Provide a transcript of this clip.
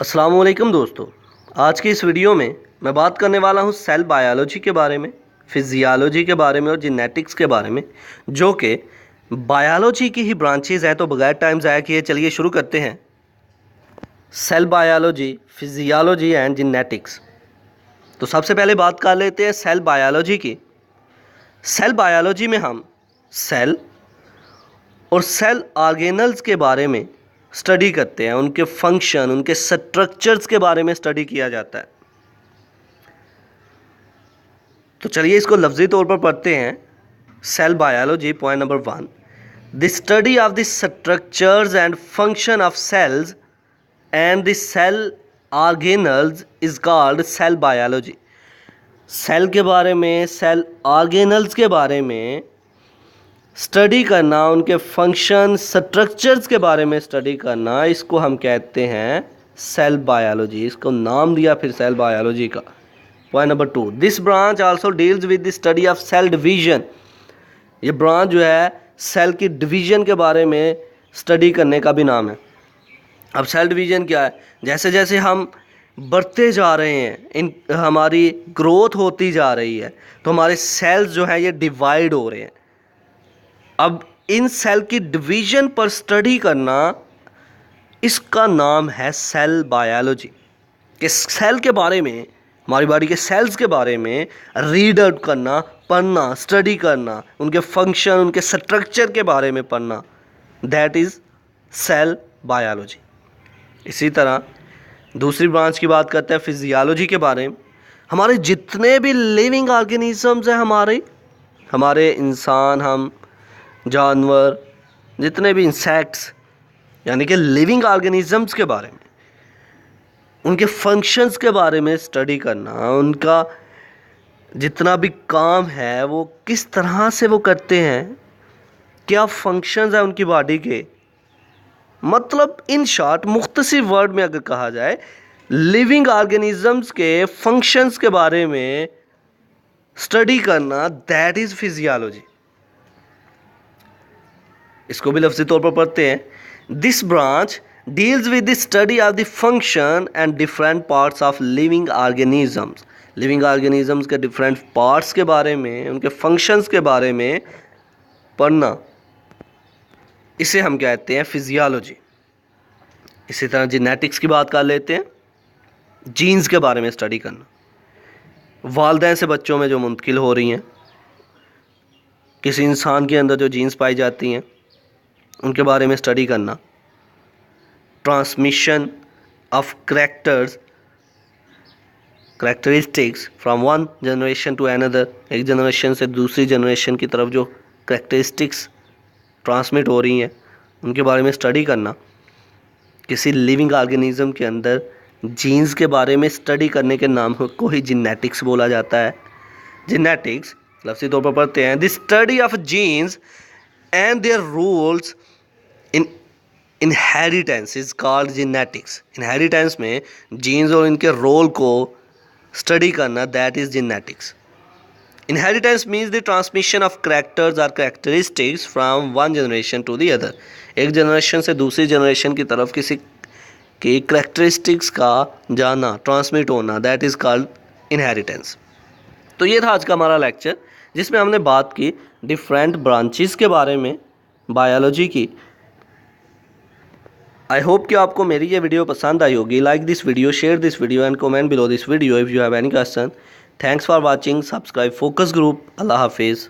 अस्सलाम वालेकुम दोस्तों। आज की इस वीडियो में मैं बात करने वाला हूँ सेल बायोलॉजी के बारे में, फिजियोलॉजी के बारे में और जेनेटिक्स के बारे में, जो कि बायोलॉजी की ही ब्रांचेज हैं। तो बगैर टाइम ज़ाया किए चलिए शुरू करते हैं। Cell biology, physiology and genetics. तो सबसे पहले बात कर लेते हैं सेल बायोलॉजी की। सेल बायोलॉजी में हम सेल और सेल ऑर्गेनल्स के बारे में स्टडी करते हैं, उनके फंक्शन, उनके स्ट्रक्चर्स के बारे में स्टडी किया जाता है। तो चलिए इसको लफ्ज़ी तौर पर पढ़ते हैं। Cell biology, point number 1, the study of the structures and function of cells and the cell organelles is called cell biology. Cell के बारे में, सेल ऑर्गेनल्स के बारे में स्टडी करना, उनके फंक्शन, स्ट्रक्चर्स के बारे में स्टडी करना, इसको हम कहते हैं सेल बायोलॉजी। इसको नाम दिया फिर सेल बायोलॉजी का। Point number 2, this branch also deals with the study of cell division. ये ब्रांच जो है सेल की डिवीजन के बारे में स्टडी करने का भी नाम है। अब सेल डिवीजन क्या है? जैसे जैसे हम बढ़ते जा रहे हैं, हमारी ग्रोथ होती जा रही है, तो हमारे सेल्स जो हैं ये डिवाइड हो रहे हैं। अब इन सेल की डिवीजन पर स्टडी करना, इसका नाम है सेल बायोलॉजी। कि सेल के बारे में, हमारी बॉडी के सेल्स के बारे में रीड आउट करना, पढ़ना, स्टडी करना, उनके फंक्शन, उनके स्ट्रक्चर के बारे में पढ़ना, दैट इज़ सेल बायोलॉजी। इसी तरह दूसरी ब्रांच की बात करते हैं फिजियोलॉजी के बारे में। हमारे जितने भी लिविंग ऑर्गेनिजम्स हैं, हमारे इंसान, हम जानवर, जितने भी इंसेक्ट्स, यानी कि लिविंग ऑर्गेनिजम्स के बारे में, उनके फंक्शंस के बारे में स्टडी करना, उनका जितना भी काम है वो किस तरह से वो करते हैं, क्या फंक्शंस हैं उनकी बॉडी के। मतलब इन शॉर्ट, मुख्तसर वर्ड में अगर कहा जाए, लिविंग ऑर्गेनिजम्स के फंक्शंस के बारे में स्टडी करना, दैट इज़ फिजियोलॉजी। इसको भी लफ्ज़ी तौर पर पढ़ते हैं। This branch deals with the study of the function and different parts of living organisms. Living organisms के डिफरेंट पार्ट्स के बारे में, उनके फंक्शंस के बारे में पढ़ना, इसे हम कहते हैं फिजियोलॉजी। इसी तरह जेनेटिक्स की बात कर लेते हैं। जीन्स के बारे में स्टडी करना, वालिदैन से बच्चों में जो मुंतकिल हो रही हैं, किसी इंसान के अंदर जो जीन्स पाई जाती हैं, उनके बारे में स्टडी करना। Transmission of characteristics from one generation to another. एक जनरेशन से दूसरी जनरेशन की तरफ जो करेक्टरिस्टिक्स ट्रांसमिट हो रही हैं, उनके बारे में स्टडी करना। किसी लिविंग ऑर्गेनिज्म के अंदर जीन्स के बारे में स्टडी करने के नाम को ही जेनेटिक्स बोला जाता है। जेनेटिक्स लफ्ज़ी तौर पर पढ़ते हैं। The study of genes and their rules in inheritance is called genetics. Inheritance में जीन्स और इनके रोल को स्टडी करना, that is genetics. Inheritance means the transmission of characters और characteristics from one generation to the other. एक generation से दूसरी generation की तरफ किसी की करैक्टरिस्टिक्स का जाना, ट्रांसमिट होना, दैट इज़ कॉल्ड इनहेरिटेंस। तो ये था आज का हमारा लेक्चर, जिसमें हमने बात की डिफरेंट ब्रांचेस के बारे में बायोलॉजी की। आई होप कि आपको मेरी ये वीडियो पसंद आई होगी। Like this video, share this video and comment below this video if you have any question. Thanks for watching. Subscribe focus group. अल्लाह हाफिज़।